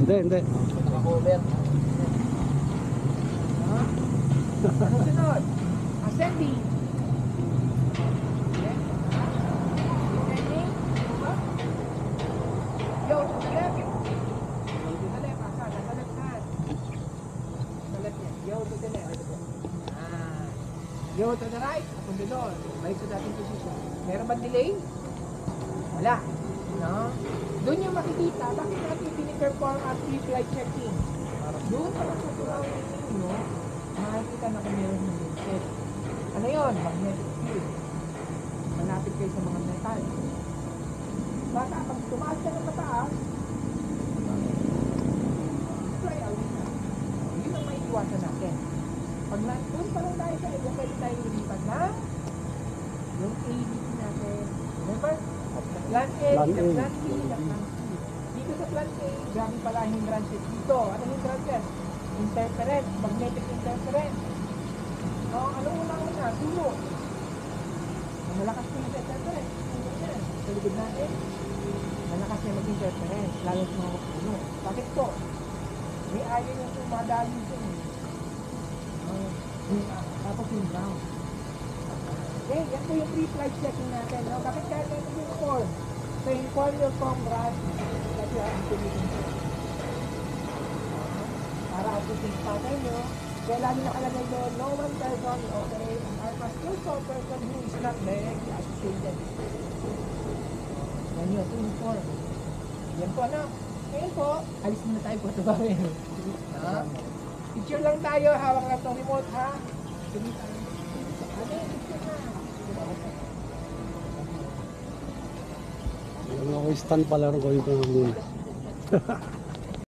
Hindi. Cover. Ano sunod? Ascending. Descending. Yo, to the left. To the left, asa? Sa left hand. Sa left yan. Yo, to the left. Yo, to the right. Punta doon. Balik sa dating position. Meron ba delay? Wala. No? Doon yung makikita. Bakit natin piniperform ang pre-flight checking? Doon pa lang sa surrounding ninyo, makikita na kung meron ng lenses. Ano yun? Magnetic field. Malapit kayo sa mga metal. Baka pag tumaas ka ng mataas, fly away na. Yun ang may iwasan natin. Pag doon pa lang tayo sa ito, pwede tayo lumipat na yung ABT natin. Remember? Plan A, plan B, plan C. Dito sa plan A, grabe pala ang hindrances dito. Ano hindrances? Interference, magnetic interference. No, ano una? Sulo. Malakas po yung interference. Sa likod natin, malakas na mag-interference, lalo sa mga puno. Bakit po? May ayaw yung sumadali dyan. Tapos yung ground. Okay, yan po yung pre-flight checking natin. No? Bakit kaya natin yung inform? So inform your comrade that you are activating it. Para assisting pa kayo, kaya lagi nakalagay doon, no one person, okay, are a skillful person who is not directly associated. Yan yun, to inform. Yan po, ano? Ngayon po, alis muna tayo po ito ba rin? Picture lang tayo, hawak lang itong remote, ha? Ano yung picture na? Yung ako stand pala rin gawin ko ng muna.